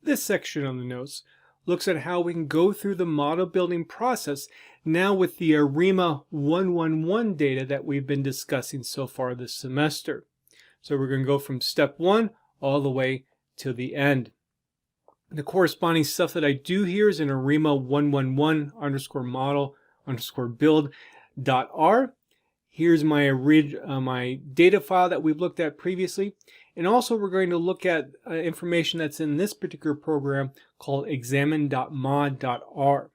This section on the notes looks at how we can go through the model building process now with the ARIMA 111 data that we've been discussing so far this semester. So we're going to go from step 1 all the way to the end. The corresponding stuff that I do here is in ARIMA 111 underscore model underscore build.r. Here's my data file that we've looked at previously. And also we're going to look at information that's in this particular program called examine.mod.r.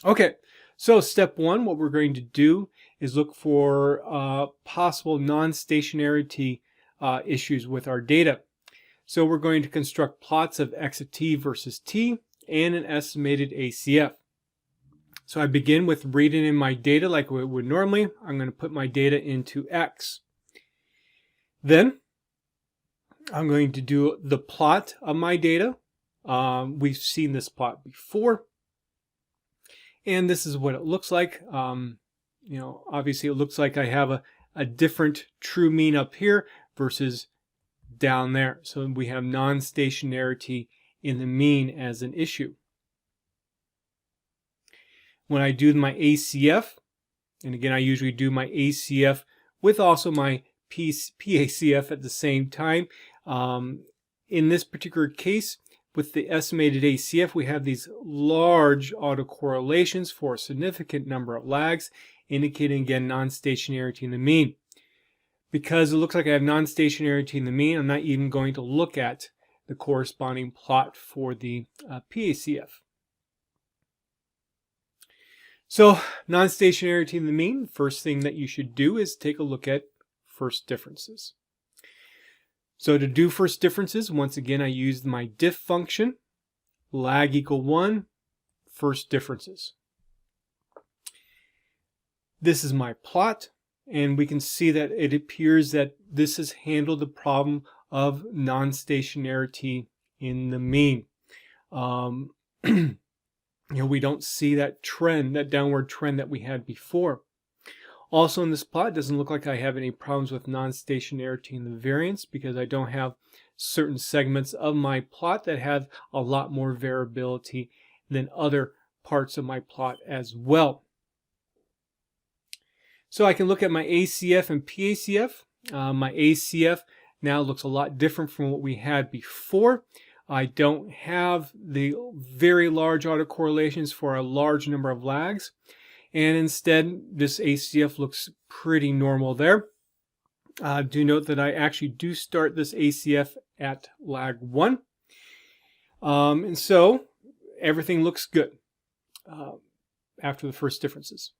Okay, so step 1, what we're going to do is look for possible non-stationarity issues with our data. So we're going to construct plots of x of t versus t and an estimated ACF. So I begin with reading in my data like we would normally. I'm going to put my data into x. Then I'm going to do the plot of my data. We've seen this plot before. And this is what it looks like. Obviously it looks like I have a different true mean up here versus down there. So we have non-stationarity in the mean as an issue. When I do my ACF, and again I usually do my ACF with also my PACF at the same time. In this particular case, with the estimated ACF, we have these large autocorrelations for a significant number of lags, indicating again non-stationarity in the mean. Because it looks like I have non-stationarity in the mean, I'm not even going to look at the corresponding plot for the PACF. So non-stationarity in the mean, first thing that you should do is take a look at first differences. So to do first differences, once again I used my diff function, lag equal 1, first differences. This is my plot, and we can see that it appears that this has handled the problem of non-stationarity in the mean. We don't see that trend, that downward trend that we had before. Also in this plot, it doesn't look like I have any problems with non-stationarity in the variance because I don't have certain segments of my plot that have a lot more variability than other parts of my plot as well. So I can look at my ACF and PACF. My ACF now looks a lot different from what we had before. I don't have the very large autocorrelations for a large number of lags. And instead, this ACF looks pretty normal there. Do note that I actually do start this ACF at lag 1. And so everything looks good after the first differences.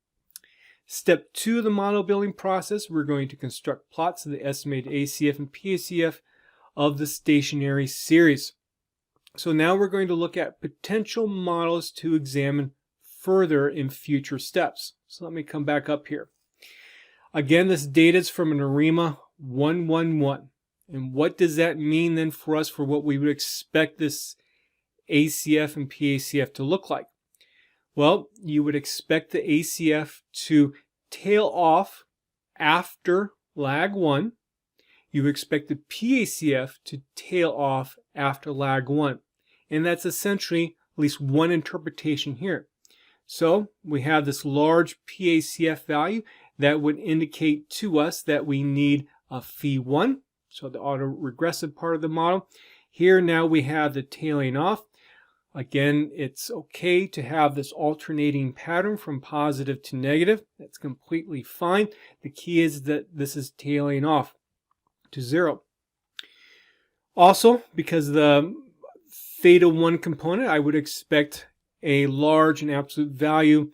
Step 2 of the model building process, we're going to construct plots of the estimated ACF and PACF of the stationary series. So now we're going to look at potential models to examine further in future steps. So let me come back up here. Again, this data is from an ARIMA 111. And what does that mean then for us for what we would expect this ACF and PACF to look like? Well, you would expect the ACF to tail off after lag 1. You would expect the PACF to tail off after lag 1. And that's essentially at least one interpretation here. So we have this large PACF value that would indicate to us that we need a phi 1, so the autoregressive part of the model. Here now we have the tailing off. Again, it's okay to have this alternating pattern from positive to negative. That's completely fine. The key is that this is tailing off to 0. Also, because the theta 1 component, I would expect a large and absolute value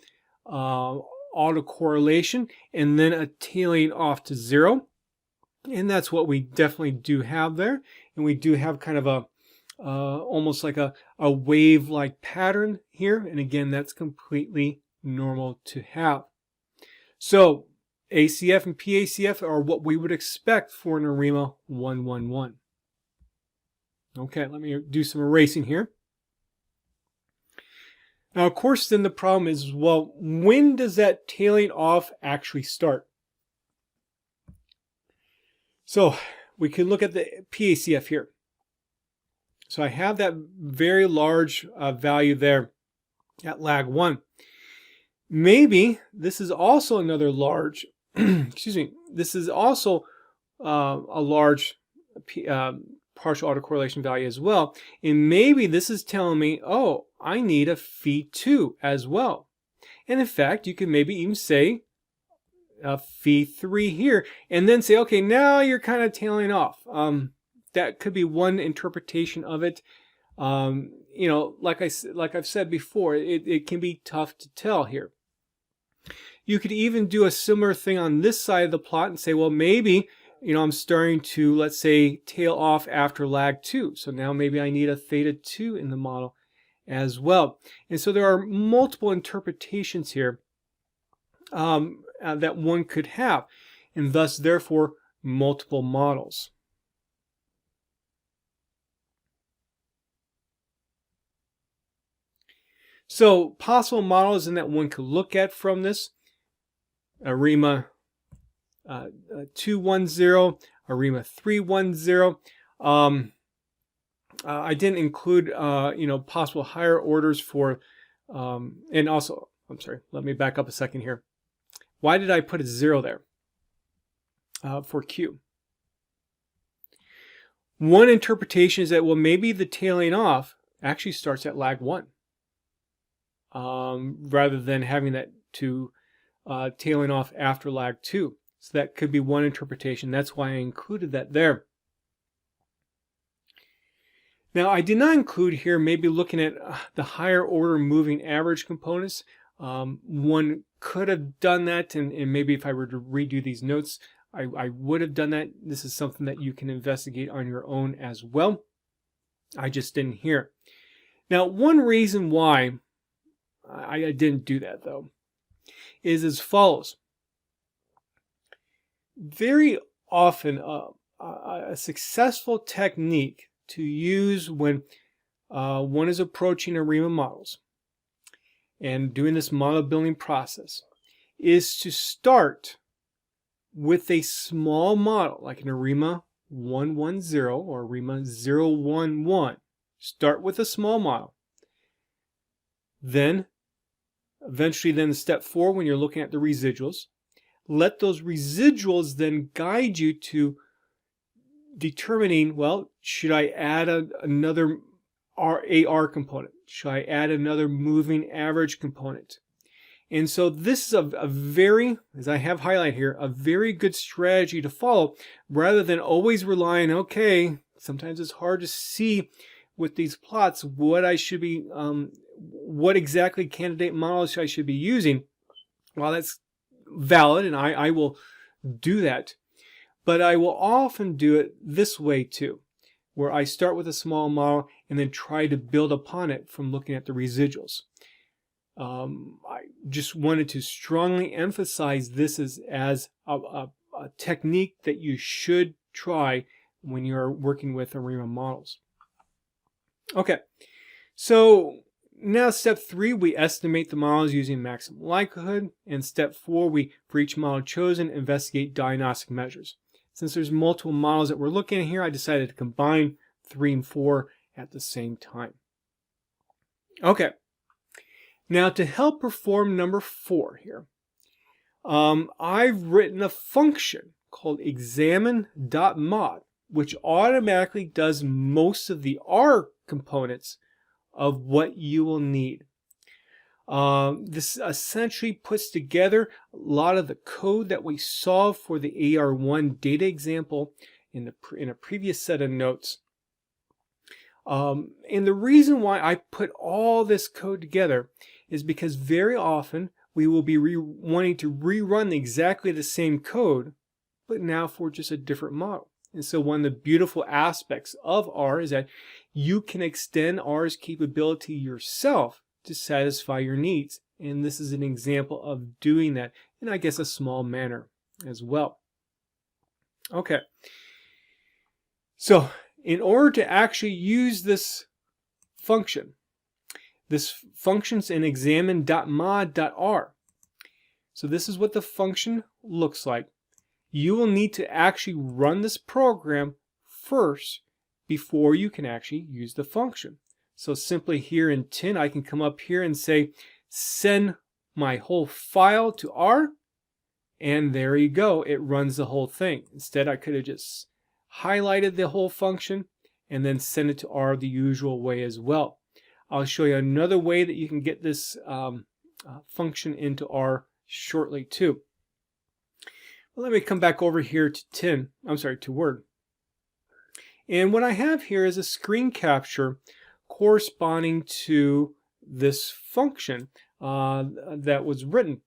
autocorrelation and then a tailing off to 0. And that's what we definitely do have there. And we do have kind of a almost like a wave-like pattern here. And again, that's completely normal to have. So ACF and PACF are what we would expect for an ARIMA 111. Okay, let me do some erasing here. Now, of course, then the problem is, well, when does that tailing off actually start? So we can look at the PACF here. So I have that very large value there at lag 1. Maybe this is also another large, excuse me, this is also a large partial autocorrelation value as well. And maybe this is telling me, oh, I need a phi 2 as well. And in fact, you can maybe even say a phi 3 here, and then say, okay, now you're kind of tailing off. That could be one interpretation of it. You know, like I've said before, it can be tough to tell here. You could even do a similar thing on this side of the plot and say, well, maybe, you know, I'm starting to, let's say, tail off after lag 2. So now maybe I need a theta 2 in the model as well. And so there are multiple interpretations here that one could have, and thus, therefore, multiple models. So possible models in that one could look at from this: ARIMA 210, ARIMA 310. I didn't include you know, possible higher orders for, and also, I'm sorry, let me back up a second here. Why did I put a 0 there for Q? One interpretation is that, well, maybe the tailing off actually starts at lag 1. Rather than having that to tailing off after lag 2. So that could be one interpretation. That's why I included that there. Now, I did not include here maybe looking at the higher order moving average components. One could have done that, and maybe if I were to redo these notes, I would have done that. This is something that you can investigate on your own as well. I just didn't hear. Now, one reason why I didn't do that, though, is as follows. Very often, a successful technique to use when one is approaching ARIMA models and doing this model building process is to start with a small model, like an ARIMA 110 or ARIMA 011. Start with a small model. Then, eventually then step 4, when you're looking at the residuals, let those residuals then guide you to determining, well, should I add another AR component? Should I add another moving average component? And so this is a very, as I have highlighted here, a very good strategy to follow, rather than always relying, okay, sometimes it's hard to see with these plots what I should be, what exactly candidate models I should be using. Well, that's valid, and I will do that. But I will often do it this way too, where I start with a small model and then try to build upon it from looking at the residuals. I just wanted to strongly emphasize this as a technique that you should try when you're working with ARIMA models. Okay, so now step 3, we estimate the models using maximum likelihood. And step 4, we, for each model chosen, investigate diagnostic measures. Since there's multiple models that we're looking at here, I decided to combine 3 and 4 at the same time. Okay, now to help perform number 4 here, I've written a function called examine.mod, which automatically does most of the R components of what you will need. This essentially puts together a lot of the code that we saw for the AR1 data example in a previous set of notes. And the reason why I put all this code together is because very often we will be wanting to rerun exactly the same code, but now for just a different model. And so one of the beautiful aspects of R is that you can extend R's capability yourself to satisfy your needs. And this is an example of doing that in, I guess, a small manner as well. Okay. So in order to actually use this function, this function's in examine.mod.r. So this is what the function looks like. You will need to actually run this program first before you can actually use the function. So simply here in tin, I can come up here and say, send my whole file to R, and there you go. It runs the whole thing. Instead, I could have just highlighted the whole function and then send it to R the usual way as well. I'll show you another way that you can get this function into R shortly too. Well, let me come back over here to Word. And what I have here is a screen capture corresponding to this function that was written.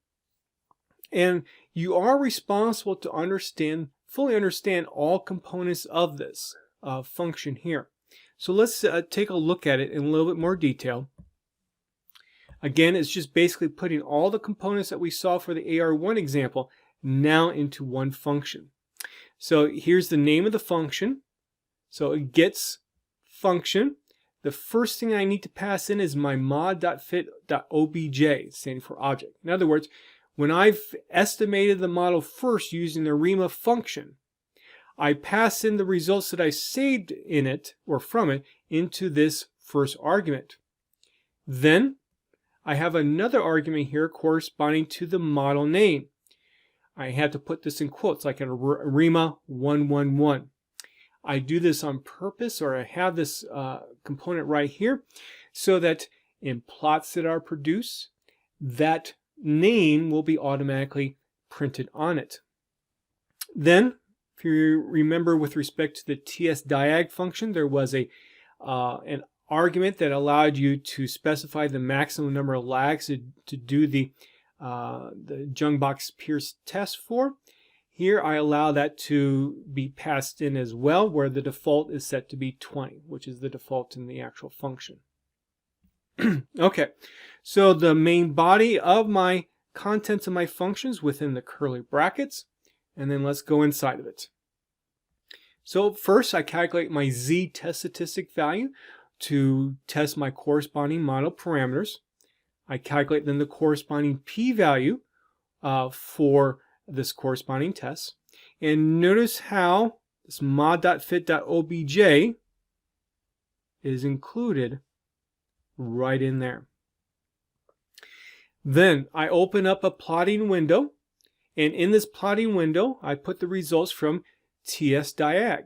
And you are responsible to fully understand all components of this function here. So let's take a look at it in a little bit more detail. Again, it's just basically putting all the components that we saw for the AR1 example now into one function. So here's the name of the function. So it gets function. The first thing I need to pass in is my mod.fit.obj, standing for object. In other words, when I've estimated the model first using the ARIMA function, I pass in the results that I saved in it or from it into this first argument. Then I have another argument here corresponding to the model name. I have to put this in quotes, like an ARIMA 111. I do this on purpose, or I have this component right here, so that in plots that are produced, that name will be automatically printed on it. Then, if you remember with respect to the tsdiag function, there was an argument that allowed you to specify the maximum number of lags to do the Jung-Box-Pierce test for. Here I allow that to be passed in as well, where the default is set to be 20, which is the default in the actual function. Okay, so the main body of my contents of my functions within the curly brackets, and then let's go inside of it. So first I calculate my z test statistic value to test my corresponding model parameters. I calculate then the corresponding p-value for this corresponding test. And notice how this mod.fit.obj is included right in there. Then I open up a plotting window, and in this plotting window I put the results from tsdiag.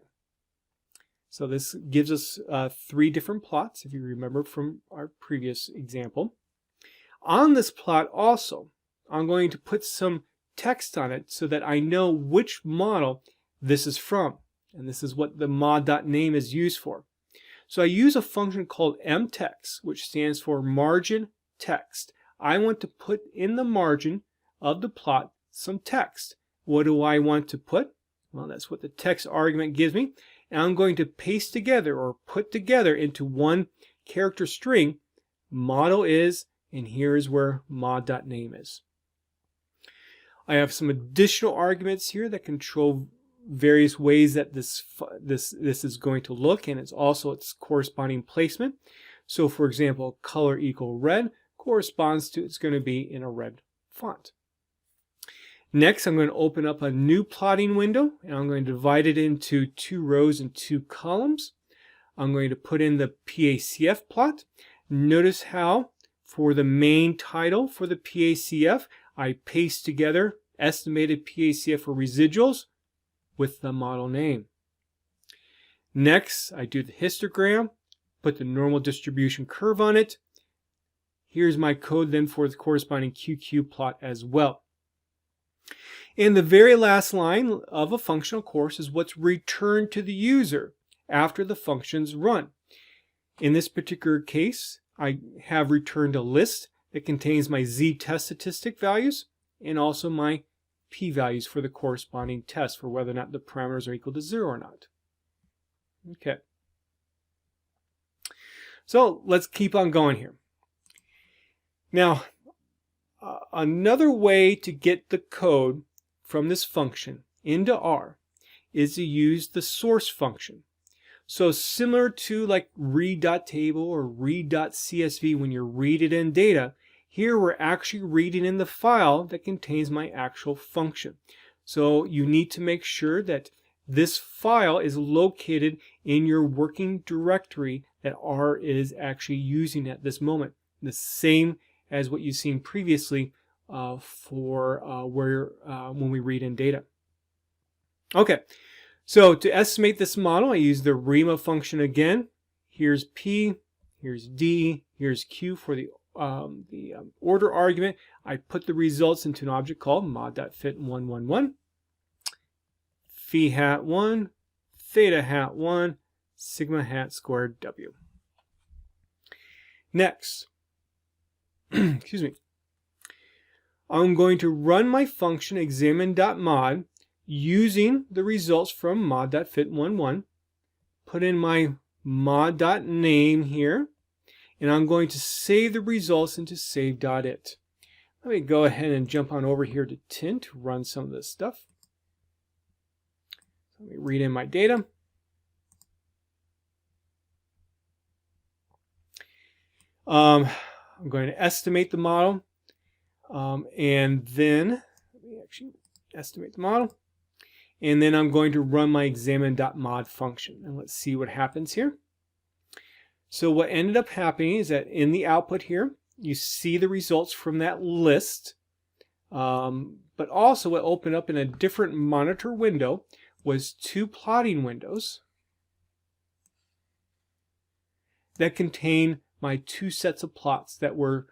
So this gives us 3 different plots, if you remember from our previous example. On this plot also, I'm going to put some text on it so that I know which model this is from. And this is what the mod.name is used for. So I use a function called mtext, which stands for margin text. I want to put in the margin of the plot some text. What do I want to put? Well, that's what the text argument gives me. And I'm going to paste together or put together into one character string model is, and here is where mod.name is. I have some additional arguments here that control various ways that this is going to look, and it's also its corresponding placement. So for example, color equal red corresponds to, it's going to be in a red font. Next, I'm going to open up a new plotting window, and I'm going to divide it into 2 rows and 2 columns. I'm going to put in the PACF plot. Notice how for the main title for the PACF, I paste together estimated PACF for residuals with the model name. Next, I do the histogram, put the normal distribution curve on it. Here's my code then for the corresponding QQ plot as well. And the very last line of a functional course is what's returned to the user after the functions run. In this particular case, I have returned a list that contains my z-test statistic values and also my p-values for the corresponding test for whether or not the parameters are equal to 0 or not. Okay. So let's keep on going here. Now, another way to get the code from this function into R is to use the source function. So similar to like read.table or read.csv when you read it in data, here we're actually reading in the file that contains my actual function. So you need to make sure that this file is located in your working directory that R is actually using at this moment. The same as what you've seen previously when we read in data. Okay, so to estimate this model, I use the ARIMA function again. Here's P, here's D, here's Q for the order argument. I put the results into an object called mod.fit111. Phi hat 1, theta hat 1, sigma hat squared W. Next, excuse me, I'm going to run my function examine.mod using the results from mod.fit11, put in my mod.name here, and I'm going to save the results into save.it. Let me go ahead and jump on over here to Tint to run some of this stuff. Let me read in my data. I'm going to estimate the model, and then let me actually estimate the model, and then I'm going to run my examine.mod function, and let's see what happens here. So what ended up happening is that in the output here, you see the results from that list, but also what opened up in a different monitor window was two plotting windows that contain my two sets of plots that were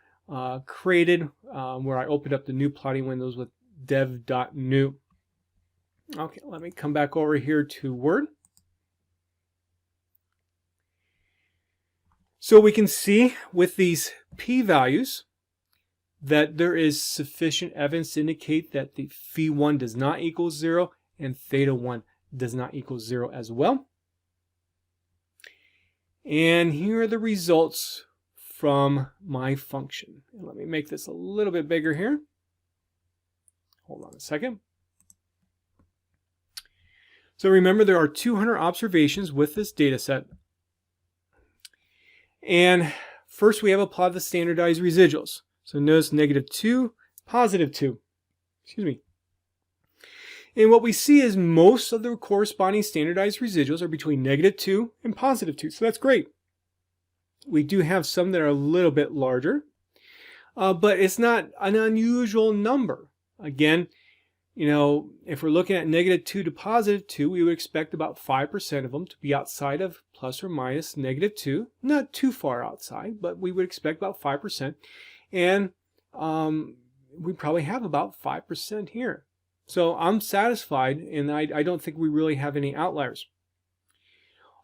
created where I opened up the new plotting windows with dev.new. Okay, let me come back over here to Word. So we can see with these p-values that there is sufficient evidence to indicate that the phi 1 does not equal 0 and theta 1 does not equal 0 as well. And here are the results from my function. And let me make this a little bit bigger here. Hold on a second. So remember, there are 200 observations with this data set. And first we have a plot of the standardized residuals. So notice -2, +2. Excuse me. And what we see is most of the corresponding standardized residuals are between -2 and +2. So that's great. We do have some that are a little bit larger, but it's not an unusual number. Again, you know, if we're looking at -2 to +2, we would expect about 5% of them to be outside of plus or minus -2. Not too far outside, but we would expect about 5%. And we probably have about 5% here. So I'm satisfied, and I don't think we really have any outliers.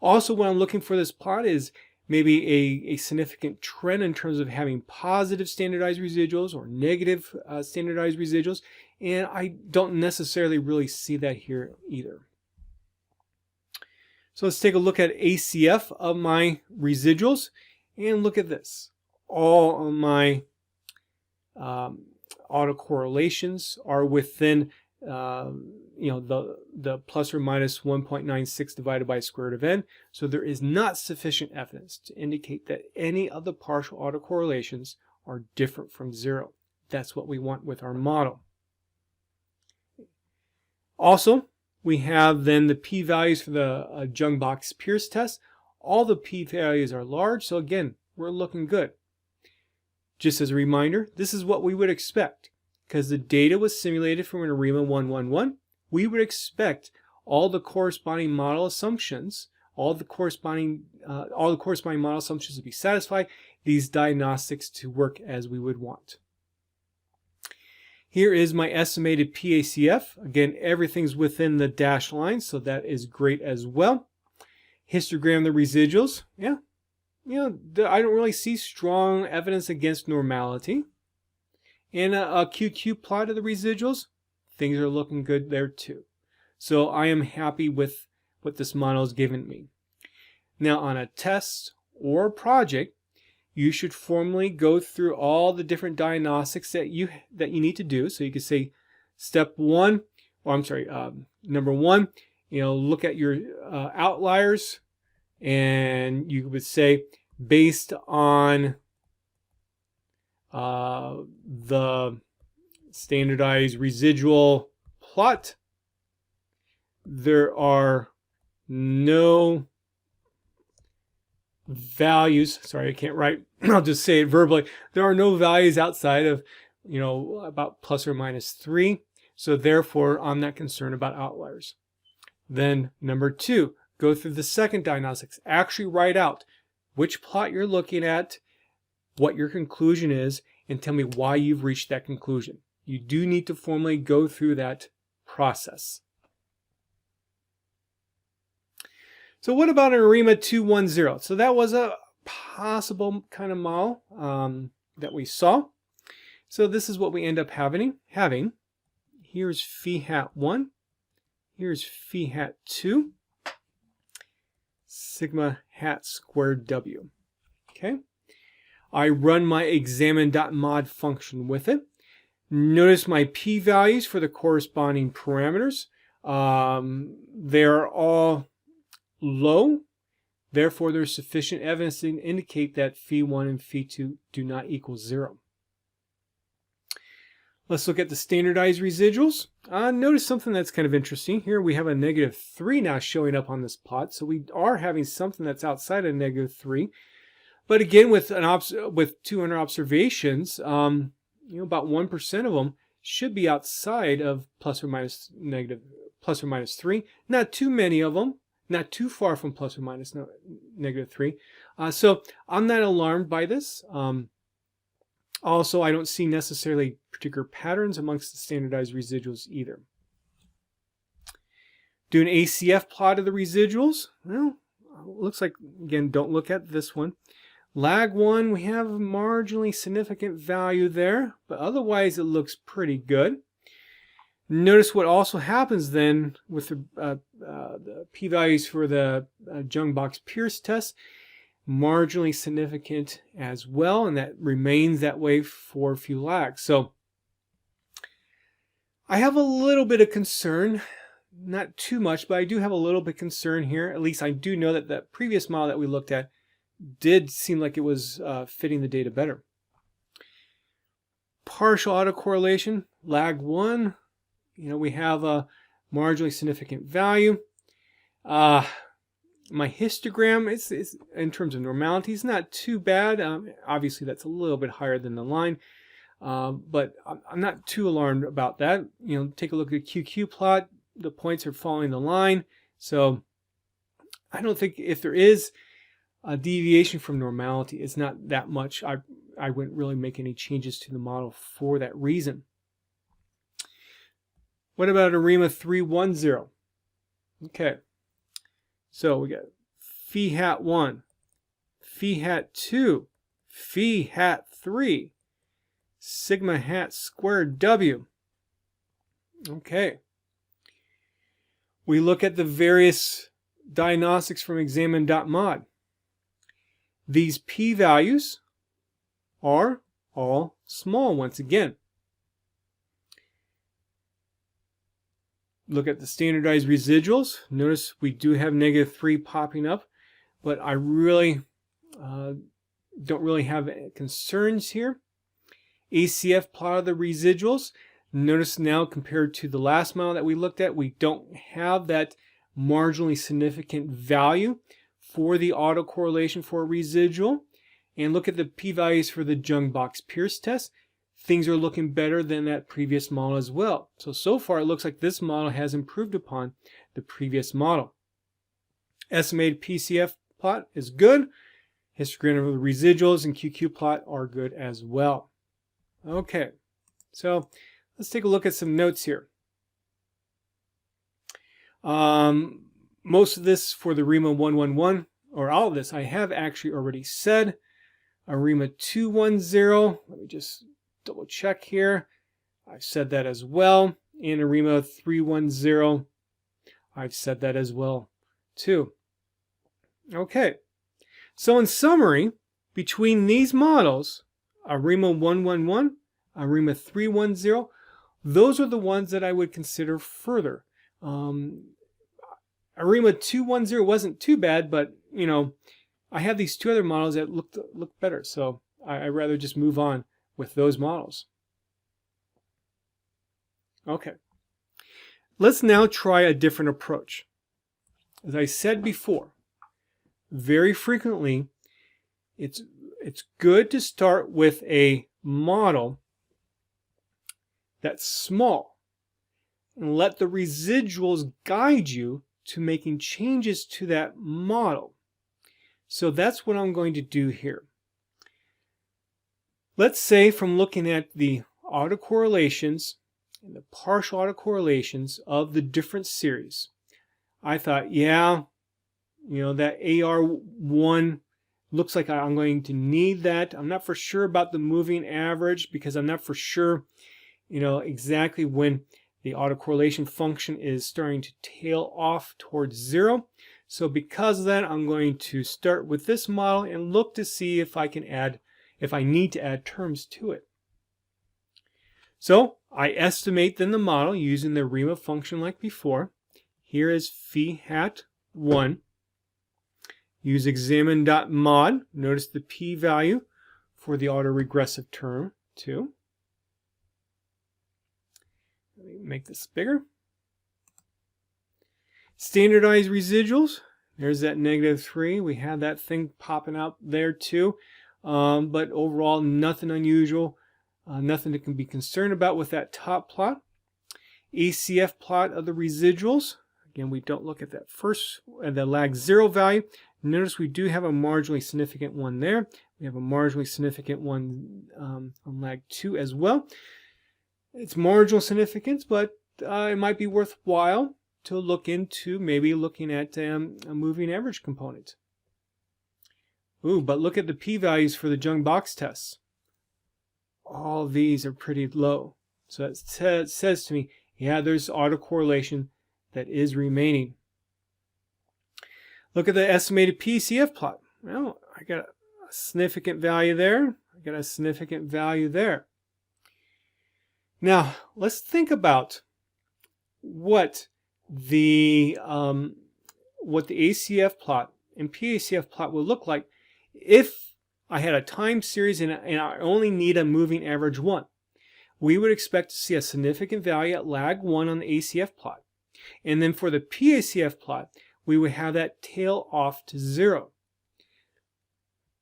Also, what I'm looking for this plot is maybe a significant trend in terms of having positive standardized residuals or negative standardized residuals, and I don't necessarily really see that here either. So let's take a look at ACF of my residuals, and look at this. All of my autocorrelations are within the plus or minus 1.96 divided by square root of n. So there is not sufficient evidence to indicate that any of the partial autocorrelations are different from 0. That's what we want with our model. Also, we have then the p-values for the Jung-Box-Pierce test. All the p-values are large, so again, we're looking good. Just as a reminder, this is what we would expect. Because the data was simulated from an ARIMA 111, we would expect all the corresponding model assumptions, all the corresponding model assumptions to be satisfied, these diagnostics to work as we would want. Here is my estimated PACF. Again, everything's within the dashed line, so that is great as well. Histogram the residuals. Yeah, I don't really see strong evidence against normality. And a QQ plot of the residuals, things are looking good there too. So I am happy with what this model has given me. Now on a test or project, you should formally go through all the different diagnostics that you need to do. So you could say number 1, look at your outliers, and you would say based on the standardized residual plot, there are no values. Sorry, I can't write. I'll just say it verbally. There are no values outside of, about plus or minus 3. So therefore, I'm not concerned about outliers. Then number 2, go through the second diagnostics. Actually write out which plot you're looking at, what your conclusion is, and tell me why you've reached that conclusion. You do need to formally go through that process. So what about an ARIMA 210? So that was a possible kind of model that we saw. So this is what we end up having. Here's phi hat 1. Here's phi hat 2. Sigma hat squared W. Okay. I run my examine.mod function with it. Notice my p-values for the corresponding parameters. They're all low. Therefore, there's sufficient evidence to indicate that phi 1 and phi 2 do not equal 0. Let's look at the standardized residuals. Notice something that's kind of interesting. Here we have a -3 now showing up on this plot. So we are having something that's outside of -3. But again, with 200 observations, about 1% of them should be outside of plus or minus 3. Not too many of them, not too far from plus or minus -3. So I'm not alarmed by this. Also, I don't see necessarily particular patterns amongst the standardized residuals either. Do an ACF plot of the residuals. Well, looks like, again, don't look at this one. Lag 1, we have a marginally significant value there, but otherwise it looks pretty good. Notice what also happens then with the p-values for the Jung-Box-Pierce test. Marginally significant as well, and that remains that way for a few lags. So I have a little bit of concern, not too much, but I do have a little bit of concern here. At least I do know that that previous model that we looked at did seem like it was fitting the data better. Partial autocorrelation, lag 1, we have a marginally significant value. My histogram is in terms of normality is not too bad. Obviously, that's a little bit higher than the line, but I'm not too alarmed about that. Take a look at the QQ plot. The points are following the line, so I don't think if there is a deviation from normality, it's not that much. I wouldn't really make any changes to the model for that reason. What about ARIMA 310? Okay. So we got phi hat 1, phi hat 2, phi hat 3, sigma hat squared W. Okay. We look at the various diagnostics from examine.mod. These p-values are all small once again. Look at the standardized residuals. Notice we do have -3 popping up, but I really don't really have concerns here. ACF plot of the residuals. Notice now compared to the last model that we looked at, we don't have that marginally significant value for the autocorrelation for a residual. And look at the p-values for the Jung-Box-Pierce test. Things are looking better than that previous model as well. So far it looks like this model has improved upon the previous model. Estimated PCF plot is good. Histogram of the residuals and QQ plot are good as well. Okay, so let's take a look at some notes here. Most of this for the ARIMA 111, or all of this, I have actually already said. ARIMA 210, let me just double check here. I've said that as well. In ARIMA 310, I've said that as well too. Okay, so in summary, between these models, ARIMA 111, ARIMA 310, those are the ones that I would consider further. ARIMA 210 wasn't too bad, but I have these two other models that look better, so I'd rather just move on with those models. Okay. Let's now try a different approach. As I said before, very frequently, it's good to start with a model that's small and let the residuals guide you to making changes to that model. So that's what I'm going to do here. Let's say from looking at the autocorrelations and the partial autocorrelations of the different series, I thought, yeah, that AR1 looks like I'm going to need that. I'm not for sure about the moving average because I'm not for sure, exactly when the autocorrelation function is starting to tail off towards 0. So because of that, I'm going to start with this model and look to see if I need to add terms to it. So I estimate then the model using the ARIMA function like before. Here is phi hat 1. Use examine.mod. Notice the p-value for the autoregressive term too. Let me make this bigger. Standardized residuals. There's that -3. We had that thing popping out there too. But overall, nothing unusual. Nothing that can be concerned about with that top plot. ACF plot of the residuals. Again, we don't look at that first, the lag 0 value. Notice we do have a marginally significant one there. We have a marginally significant one on lag 2 as well. It's marginal significance, but it might be worthwhile to look into maybe looking at a moving average component. Ooh, but look at the p-values for the Jung box tests. All these are pretty low. So it says to me, yeah, there's autocorrelation that is remaining. Look at the estimated PCF plot. Well, I got a significant value there. I got a significant value there. Now, let's think about what the ACF plot and PACF plot will look like if I had a time series and I only need a moving average 1. We would expect to see a significant value at lag 1 on the ACF plot. And then for the PACF plot, we would have that tail off to 0.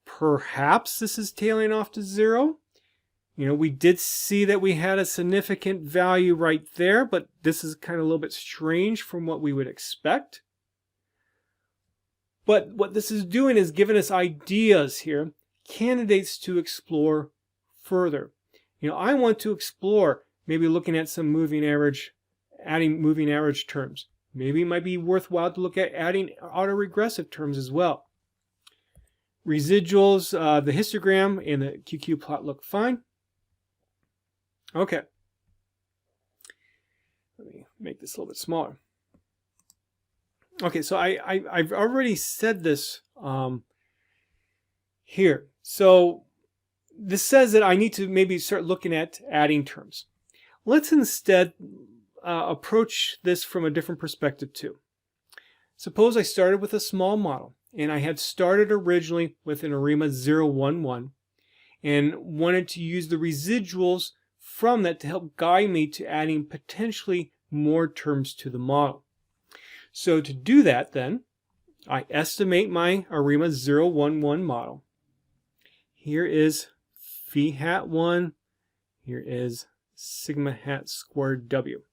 Perhaps this is tailing off to 0. We did see that we had a significant value right there, but this is kind of a little bit strange from what we would expect. But what this is doing is giving us ideas here, candidates to explore further. I want to explore maybe looking at some moving average, adding moving average terms. Maybe it might be worthwhile to look at adding autoregressive terms as well. Residuals, the histogram and the QQ plot look fine. Okay. Let me make this a little bit smaller. Okay, so I've already said this here. So this says that I need to maybe start looking at adding terms. Let's instead approach this from a different perspective too. Suppose I started with a small model and I had started originally with an ARIMA 011 and wanted to use the residuals from that to help guide me to adding potentially more terms to the model. So to do that then, I estimate my ARIMA 011 model. Here is phi hat 1, here is sigma hat squared W.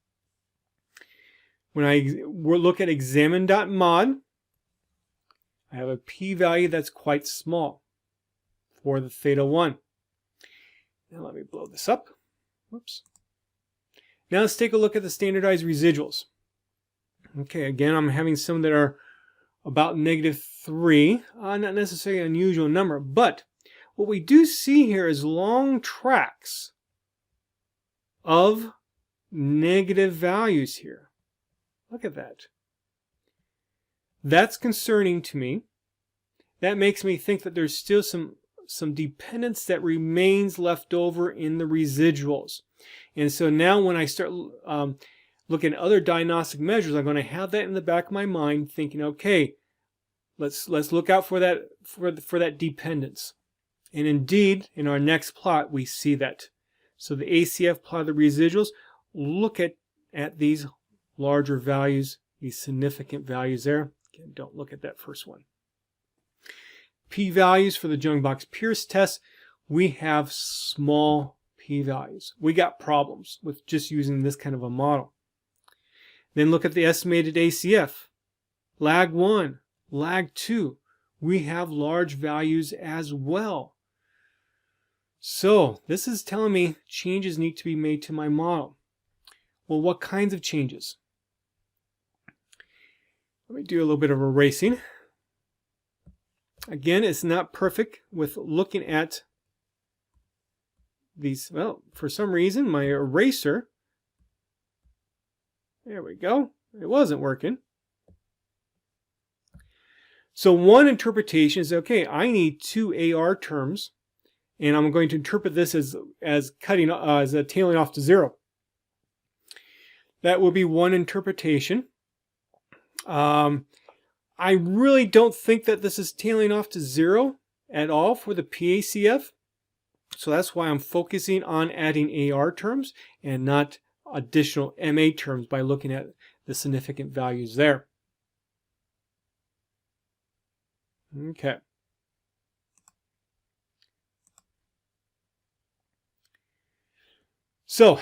When I look at examine.mod, I have a p-value that's quite small for the theta 1. Now let me blow this up. Whoops. Now let's take a look at the standardized residuals. Okay, again, I'm having some that are about -3, not necessarily an unusual number, but what we do see here is long tracks of negative values here. Look at that. That's concerning to me. That makes me think that there's still some dependence that remains left over in the residuals. And so now when I start looking at other diagnostic measures, I'm going to have that in the back of my mind thinking, okay, let's look out for that dependence. And indeed, in our next plot, we see that. So the ACF plot of the residuals, look at these larger values, these significant values there. Again, don't look at that first one. P-values for the Jung-Box-Pierce test, we have small p-values. We got problems with just using this kind of a model. Then look at the estimated ACF. Lag 1, lag 2. We have large values as well. So this is telling me changes need to be made to my model. Well, what kinds of changes? Let me do a little bit of erasing. Again, it's not perfect with looking at these. Well, for some reason, my eraser, there we go, it wasn't working. So one interpretation is, okay, I need two AR terms, and I'm going to interpret this as cutting, as tailing off to 0. That will be one interpretation. I really don't think that this is tailing off to 0 at all for the PACF. So that's why I'm focusing on adding AR terms and not additional MA terms by looking at the significant values there. Okay. So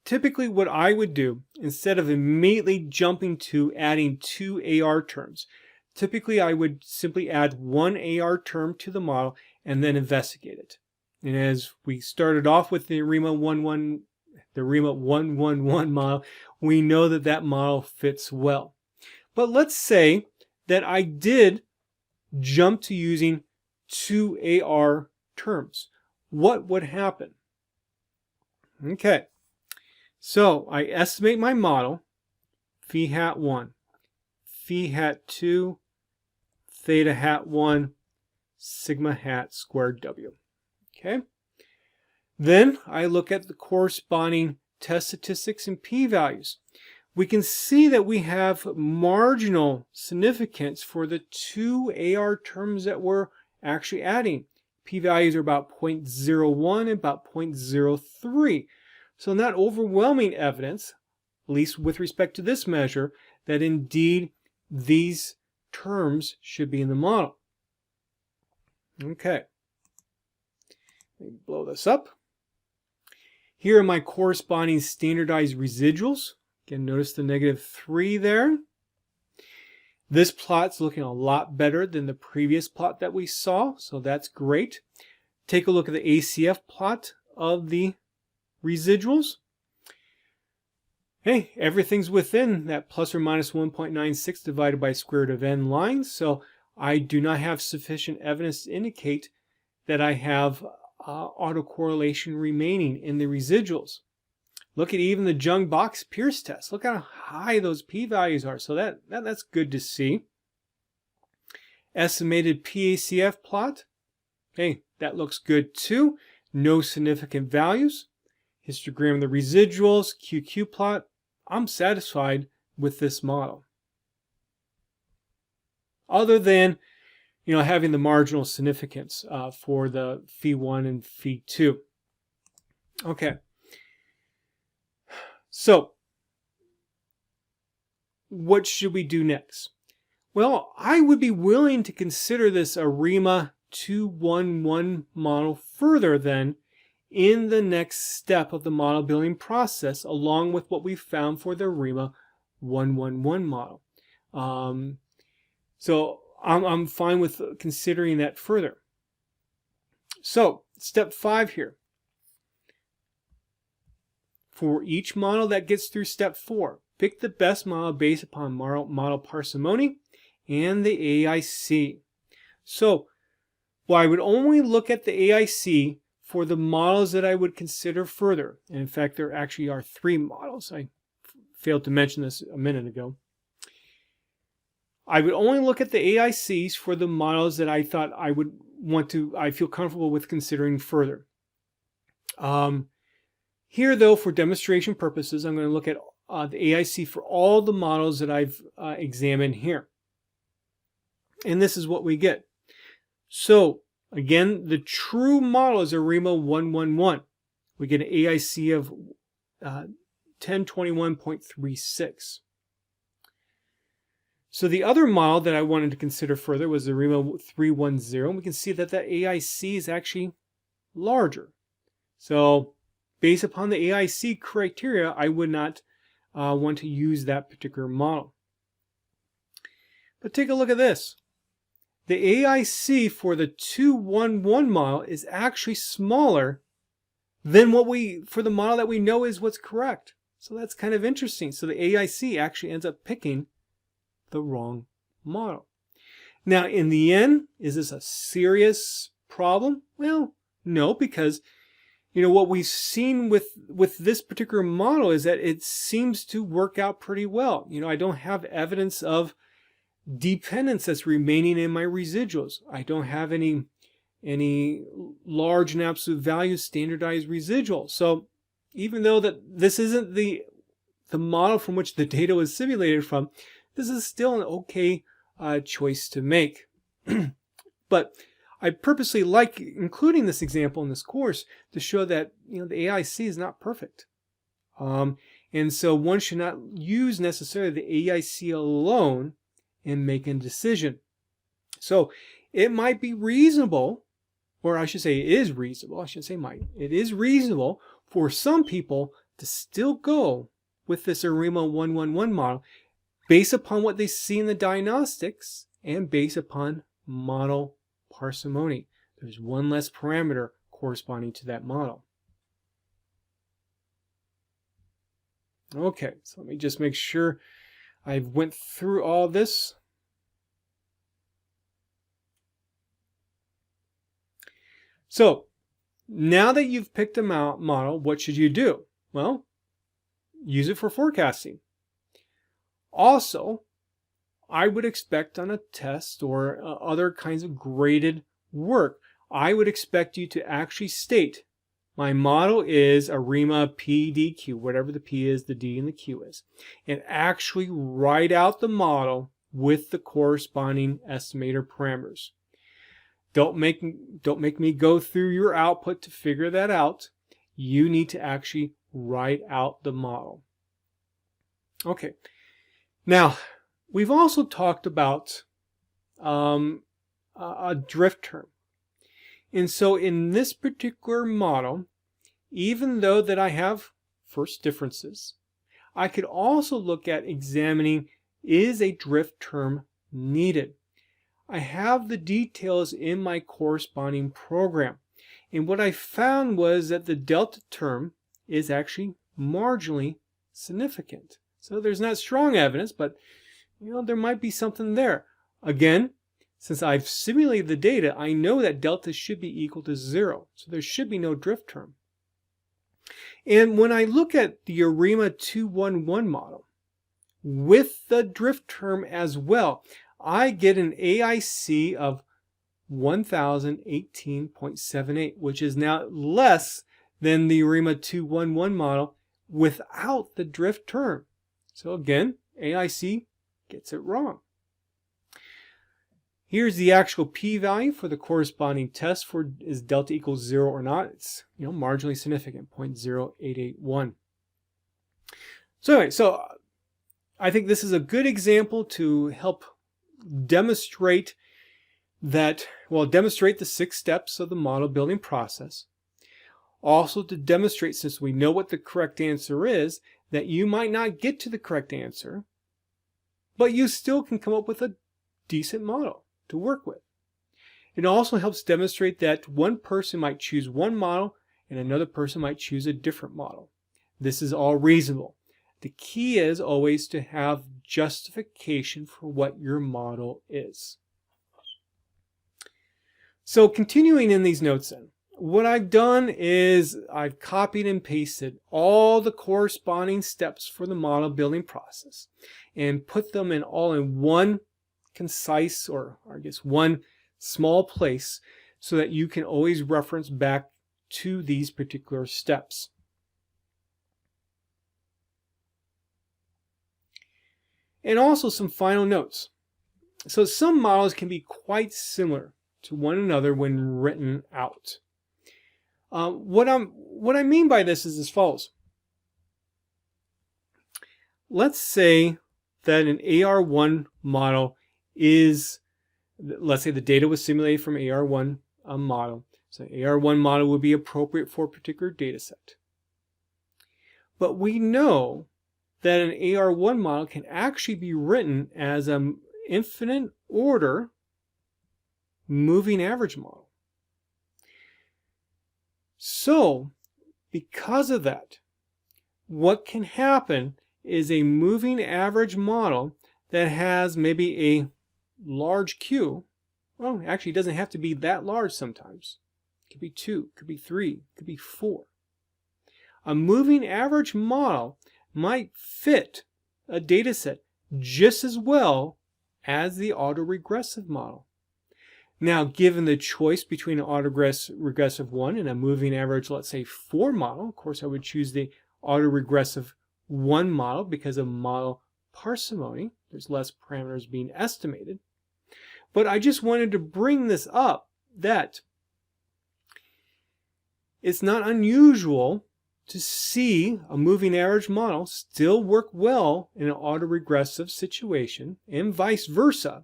typically what I would do, instead of immediately jumping to adding two AR terms, typically I would simply add one AR term to the model and then investigate it. And as we started off with the ARIMA 111 model, we know that that model fits well. But let's say that I did jump to using two AR terms. What would happen? Okay. So I estimate my model, phi hat 1, phi hat 2, theta hat 1, sigma hat squared W. Okay. Then I look at the corresponding test statistics and p-values. We can see that we have marginal significance for the two AR terms that we're actually adding. P-values are about 0.01 and about 0.03. So not overwhelming evidence, at least with respect to this measure, that indeed these terms should be in the model. Okay. Let me blow this up. Here are my corresponding standardized residuals. Again, notice the -3 there. This plot's looking a lot better than the previous plot that we saw, so that's great. Take a look at the ACF plot of the residuals. Hey, everything's within that plus or minus 1.96 divided by square root of n lines, so I do not have sufficient evidence to indicate that I have autocorrelation remaining in the residuals. Look at even the Jung-Box-Pierce test. Look how high those p-values are. So that's good to see. Estimated PACF plot. Hey, that looks good too. No significant values. Histogram of the residuals, QQ plot. I'm satisfied with this model. Other than, having the marginal significance for the phi 1 and phi 2. Okay. So, what should we do next? Well, I would be willing to consider this ARIMA 211 model further then in the next step of the model building process, along with what we found for the ARIMA 111 model. So I'm fine with considering that further. So, step 5 here. For each model that gets through step 4, pick the best model based upon model parsimony and the AIC. So, well, I would only look at the AIC for the models that I would consider further. And in fact, there actually are 3 models. I failed to mention this a minute ago. I would only look at the AICs for the models that I thought I feel comfortable with considering further. Here, though, for demonstration purposes, I'm going to look at the AIC for all the models that I've examined here. And this is what we get. So, again, the true model is ARIMA 111. We get an AIC of 1021.36. So the other model that I wanted to consider further was the ARIMA 310. We can see that the AIC is actually larger. So based upon the AIC criteria, I would not want to use that particular model. But take a look at this. The AIC for the 211 model is actually smaller than for the model that we know is what's correct. So that's kind of interesting. So the AIC actually ends up picking the wrong model. Now, in the end, is this a serious problem? Well, no, because what we've seen with this particular model is that it seems to work out pretty well. I don't have evidence of dependence that's remaining in my residuals. I don't have any large and absolute value standardized residual. So even though that this isn't the model from which the data was simulated from, this is still an okay choice to make. But I purposely like including this example in this course to show that the AIC is not perfect. And so one should not use necessarily the AIC alone in making a decision. So it might be reasonable, or I should say it is reasonable, I shouldn't say might, it is reasonable for some people to still go with this ARIMA 111 model based upon what they see in the diagnostics and based upon model parsimony. There's one less parameter corresponding to that model. Okay, so let me just make sure I went through all this. So now that you've picked a model, what should you do? Well, use it for forecasting. Also, I would expect on a test or other kinds of graded work, I would expect you to actually state, my model is ARIMA PDQ, whatever the P is, the D, and the Q is, and actually write out the model with the corresponding estimator parameters. Don't make me go through your output to figure that out. You need to actually write out the model. Okay. Now, we've also talked about a drift term. And so in this particular model, even though that I have first differences, I could also look at examining, is a drift term needed? I have the details in my corresponding program. And what I found was that the delta term is actually marginally significant. So there's not strong evidence, but there might be something there. Again, since I've simulated the data, I know that delta should be equal to 0. So there should be no drift term. And when I look at the ARIMA 211 model with the drift term as well, I get an AIC of 1018.78, which is now less than the ARIMA 211 model without the drift term. So again, AIC gets it wrong. Here's the actual p-value for the corresponding test for is delta equals 0 or not. It's marginally significant, 0.0881. So anyway, I think this is a good example to help demonstrate demonstrate the 6 steps of the model building process. Also to demonstrate, since we know what the correct answer is, that you might not get to the correct answer, but you still can come up with a decent model to work with. It also helps demonstrate that one person might choose one model and another person might choose a different model. This is all reasonable. The key is always to have justification for what your model is. So continuing in these notes then, what I've done is I've copied and pasted all the corresponding steps for the model building process and put them all in one concise, or I guess one small place, so that you can always reference back to these particular steps. And also some final notes. So some models can be quite similar to one another when written out. What I mean by this is as follows. let's say that an AR1 model is, let's say the data was simulated from AR1 model. So AR1 model would be appropriate for a particular data set. But we know that an AR1 model can actually be written as an infinite order moving average model. So, because of that, what can happen is a moving average model that has maybe a large Q. Well, actually, it doesn't have to be that large sometimes. It could be 2, it could be 3, it could be 4. A moving average model might fit a data set just as well as the autoregressive model. Now, given the choice between an autoregressive 1 and a moving average, let's say 4 model, of course I would choose the autoregressive 1 model because of model parsimony. There's less parameters being estimated. But I just wanted to bring this up that it's not unusual to see a moving average model still work well in an autoregressive situation and vice versa,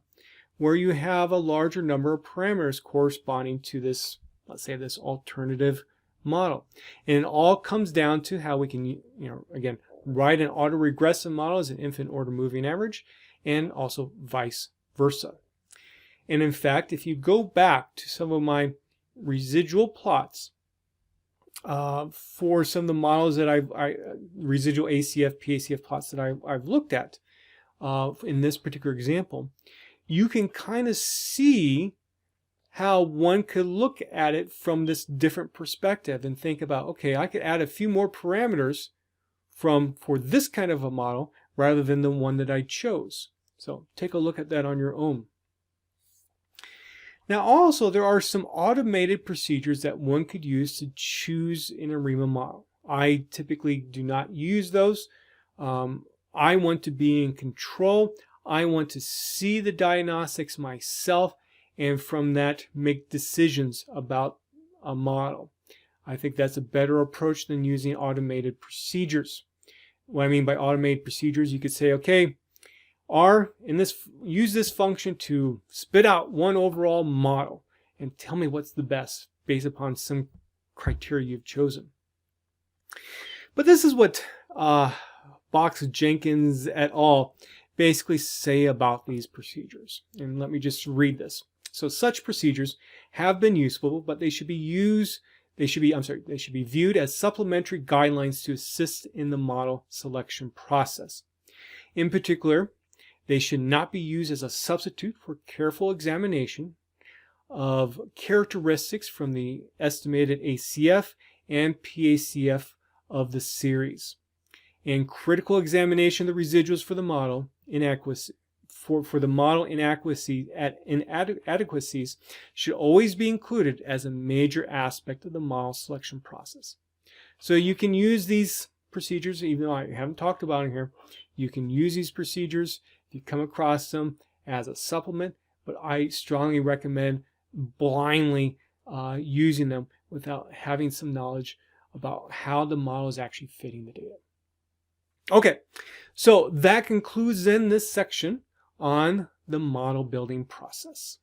where you have a larger number of parameters corresponding to this, let's say, this alternative model. And it all comes down to how we can, again, write an autoregressive model as an infinite order moving average, and also vice versa. And in fact, if you go back to some of my residual plots for some of the models that residual ACF, PACF plots that I've looked at in this particular example, you can kind of see how one could look at it from this different perspective and think about, okay, I could add a few more parameters for this kind of a model rather than the one that I chose. So take a look at that on your own. Now also, there are some automated procedures that one could use to choose an ARIMA model. I typically do not use those. I want to be in control. I want to see the diagnostics myself, and from that make decisions about a model. I think that's a better approach than using automated procedures. What I mean by automated procedures, you could say, okay, use this function to spit out one overall model and tell me what's the best based upon some criteria you've chosen. But this is what Box, Jenkins et al. Basically say about these procedures. And let me just read this. So such procedures have been useful, but they should be viewed as supplementary guidelines to assist in the model selection process. In particular, they should not be used as a substitute for careful examination of characteristics from the estimated ACF and PACF of the series, and critical examination of the residuals for the model inadequacies should always be included as a major aspect of the model selection process. So you can use these procedures, even though I haven't talked about them here. You can use these procedures if you come across them as a supplement, but I strongly recommend blindly using them without having some knowledge about how the model is actually fitting the data. Okay, so that concludes then this section on the model building process.